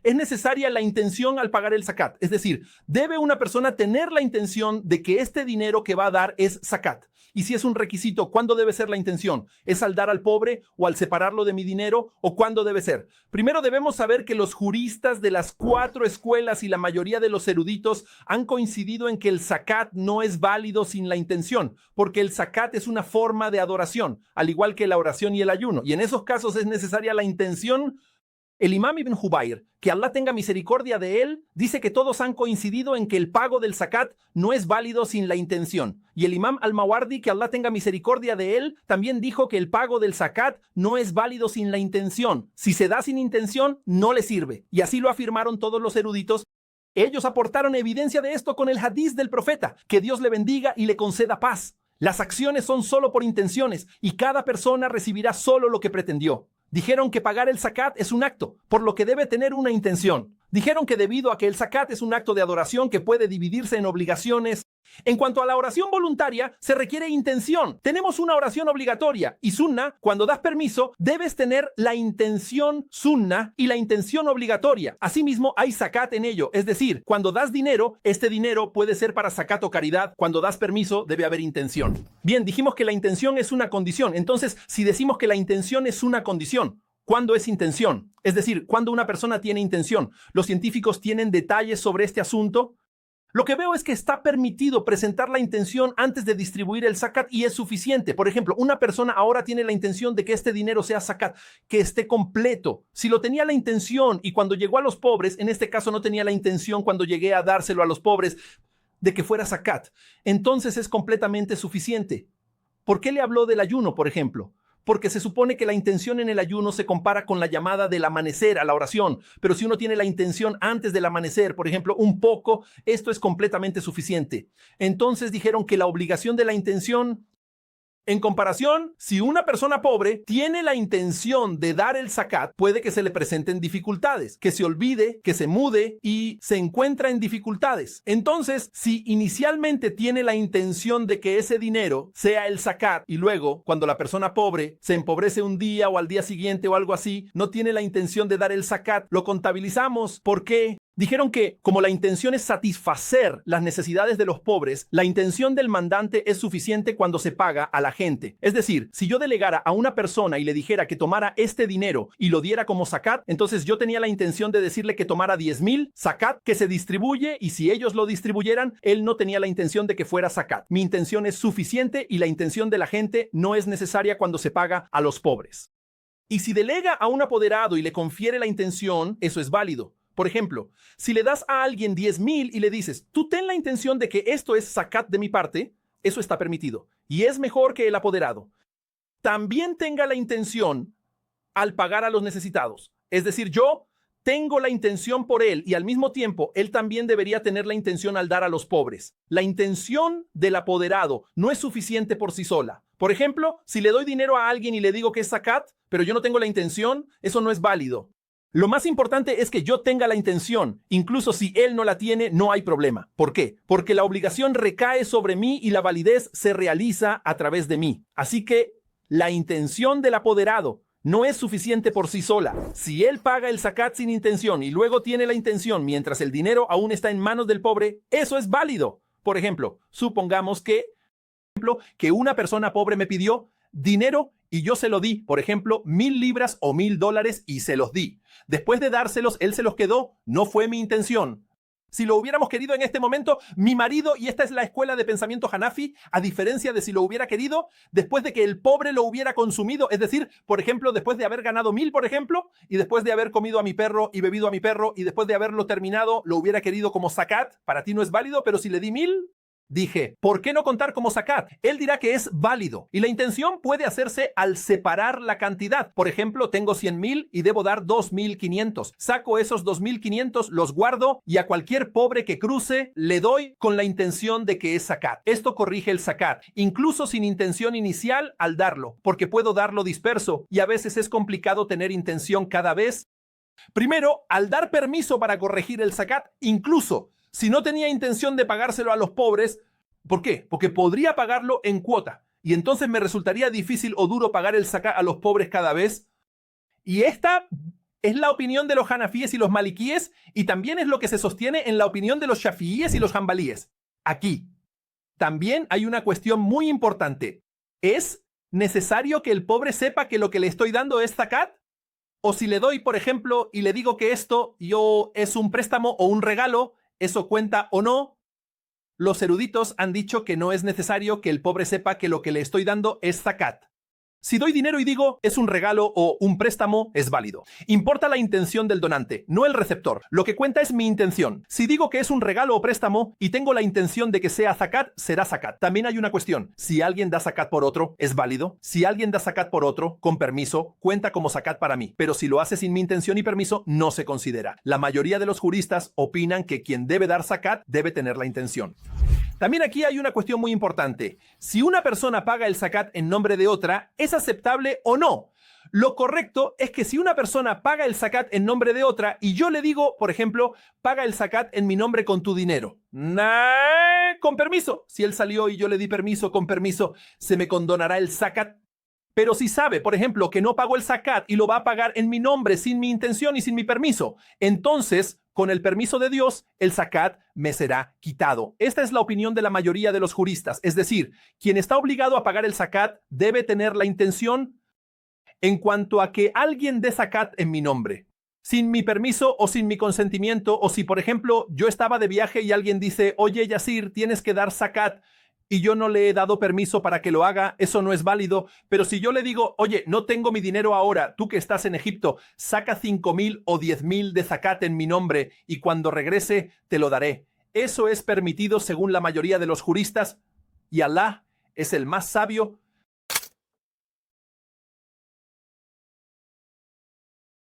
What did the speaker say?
es necesaria la intención al pagar el zakat. Es decir, debe una persona tener la intención de que este dinero que va a dar es zakat. Y si es un requisito, ¿cuándo debe ser la intención? ¿Es al dar al pobre o al separarlo de mi dinero? ¿O cuándo debe ser? Primero debemos saber que los juristas de las 4 escuelas y la mayoría de los eruditos han coincidido en que el zakat no es válido sin la intención, porque el zakat es una forma de adoración, al igual que la oración y el ayuno. Y en esos casos es necesaria la intención. El imam Ibn Jubayr, que Allah tenga misericordia de él, dice que todos han coincidido en que el pago del zakat no es válido sin la intención. Y el imam Al-Mawardi, que Allah tenga misericordia de él, también dijo que el pago del zakat no es válido sin la intención. Si se da sin intención, no le sirve. Y así lo afirmaron todos los eruditos. Ellos aportaron evidencia de esto con el hadiz del profeta. Que Dios le bendiga y le conceda paz. Las acciones son solo por intenciones y cada persona recibirá solo lo que pretendió. Dijeron que pagar el zakat es un acto, por lo que debe tener una intención. Dijeron que debido a que el zakat es un acto de adoración que puede dividirse en obligaciones. En cuanto a la oración voluntaria, se requiere intención. Tenemos una oración obligatoria y sunna, cuando das permiso, debes tener la intención sunna y la intención obligatoria. Asimismo, hay zakat en ello, es decir, cuando das dinero, este dinero puede ser para zakat o caridad. Cuando das permiso, debe haber intención. Bien, dijimos que la intención es una condición. Entonces, si decimos que la intención es una condición, ¿cuándo es intención? Es decir, ¿cuándo una persona tiene intención? ¿Los científicos tienen detalles sobre este asunto? Lo que veo es que está permitido presentar la intención antes de distribuir el zakat y es suficiente. Por ejemplo, una persona ahora tiene la intención de que este dinero sea zakat, que esté completo. Si lo tenía la intención y cuando llegó a los pobres, en este caso no tenía la intención cuando llegué a dárselo a los pobres de que fuera zakat, entonces es completamente suficiente. ¿Por qué le habló del ayuno, por ejemplo? Porque se supone que la intención en el ayuno se compara con la llamada del amanecer a la oración. Pero si uno tiene la intención antes del amanecer, por ejemplo, un poco, esto es completamente suficiente. Entonces dijeron que la obligación de la intención, en comparación, si una persona pobre tiene la intención de dar el zakat, puede que se le presenten dificultades, que se olvide, que se mude y se encuentra en dificultades. Entonces, si inicialmente tiene la intención de que ese dinero sea el zakat y luego, cuando la persona pobre se empobrece un día o al día siguiente o algo así, no tiene la intención de dar el zakat, lo contabilizamos. ¿Por qué? Dijeron que, como la intención es satisfacer las necesidades de los pobres, la intención del mandante es suficiente cuando se paga a la gente. Es decir, si yo delegara a una persona y le dijera que tomara este dinero y lo diera como zakat, entonces yo tenía la intención de decirle que tomara 10,000 zakat, que se distribuye, y si ellos lo distribuyeran, él no tenía la intención de que fuera zakat. Mi intención es suficiente y la intención de la gente no es necesaria cuando se paga a los pobres. Y si delega a un apoderado y le confiere la intención, eso es válido. Por ejemplo, si le das a alguien 10,000 y le dices, tú ten la intención de que esto es zakat de mi parte, eso está permitido y es mejor que el apoderado también tenga la intención al pagar a los necesitados. Es decir, yo tengo la intención por él y al mismo tiempo él también debería tener la intención al dar a los pobres. La intención del apoderado no es suficiente por sí sola. Por ejemplo, si le doy dinero a alguien y le digo que es zakat, pero yo no tengo la intención, eso no es válido. Lo más importante es que yo tenga la intención. Incluso si él no la tiene, no hay problema. ¿Por qué? Porque la obligación recae sobre mí y la validez se realiza a través de mí. Así que la intención del apoderado no es suficiente por sí sola. Si él paga el zakat sin intención y luego tiene la intención mientras el dinero aún está en manos del pobre, eso es válido. Por ejemplo, supongamos que una persona pobre me pidió dinero y yo se lo di, por ejemplo, 1,000 libras o $1,000 y se los di. Después de dárselos, él se los quedó. No fue mi intención. Si lo hubiéramos querido en este momento, mi marido, y esta es la escuela de pensamiento Hanafi, a diferencia de si lo hubiera querido después de que el pobre lo hubiera consumido, es decir, por ejemplo, después de haber ganado 1,000, por ejemplo, y después de haber comido a mi perro y bebido a mi perro, y después de haberlo terminado, lo hubiera querido como zakat. Para ti no es válido, pero si le di 1,000... Dije, ¿por qué no contar como zakat? Él dirá que es válido y la intención puede hacerse al separar la cantidad. Por ejemplo, tengo 100,000 y debo dar 2,500. Saco esos 2,500, los guardo y a cualquier pobre que cruce le doy con la intención de que es zakat. Esto corrige el zakat, incluso sin intención inicial al darlo, porque puedo darlo disperso y a veces es complicado tener intención cada vez. Primero, al dar permiso para corregir el zakat, incluso si no tenía intención de pagárselo a los pobres, ¿por qué? Porque podría pagarlo en cuota y entonces me resultaría difícil o duro pagar el zakat a los pobres cada vez. Y esta Es la opinión de los hanafíes y los maliquíes y también es lo que se sostiene en la opinión de los shafiíes y los hanbalíes. Aquí. También hay una cuestión muy importante. ¿Es necesario que el pobre sepa que lo que le estoy dando es zakat? O si le doy, por ejemplo, y le digo que esto es un préstamo o un regalo, ¿eso cuenta o no? Los eruditos han dicho que no es necesario que el pobre sepa que lo que le estoy dando es zakat. Si doy dinero y digo es un regalo o un préstamo, es válido. Importa la intención del donante, no el receptor. Lo que cuenta es mi intención. Si digo que es un regalo o préstamo y tengo la intención de que sea zakat, será zakat. También hay una cuestión. Si alguien da zakat por otro, ¿es válido? Si alguien da zakat por otro, con permiso, cuenta como zakat para mí. Pero si lo hace sin mi intención y permiso, no se considera. La mayoría de los juristas opinan que quien debe dar zakat debe tener la intención. También aquí hay una cuestión muy importante. Si una persona paga el zakat en nombre de otra, ¿es aceptable o no? Lo correcto es que si una persona paga el zakat en nombre de otra y yo le digo, por ejemplo, paga el zakat en mi nombre con tu dinero. Con permiso. Si él salió y yo le di permiso con permiso, ¿se me condonará el zakat? Pero si sabe, por ejemplo, que no pagó el zakat y lo va a pagar en mi nombre, sin mi intención y sin mi permiso, entonces, con el permiso de Dios, el zakat me será quitado. Esta es la opinión de la mayoría de los juristas. Es decir, quien está obligado a pagar el zakat debe tener la intención en cuanto a que alguien dé zakat en mi nombre, sin mi permiso o sin mi consentimiento, o si, por ejemplo, yo estaba de viaje y alguien dice, oye, Yasir, tienes que dar zakat, y yo no le he dado permiso para que lo haga, eso no es válido. Pero si yo le digo, oye, no tengo mi dinero ahora, tú que estás en Egipto, saca 5.000 o 10.000 de zakat en mi nombre y cuando regrese te lo daré. Eso es permitido según la mayoría de los juristas y Alá es el más sabio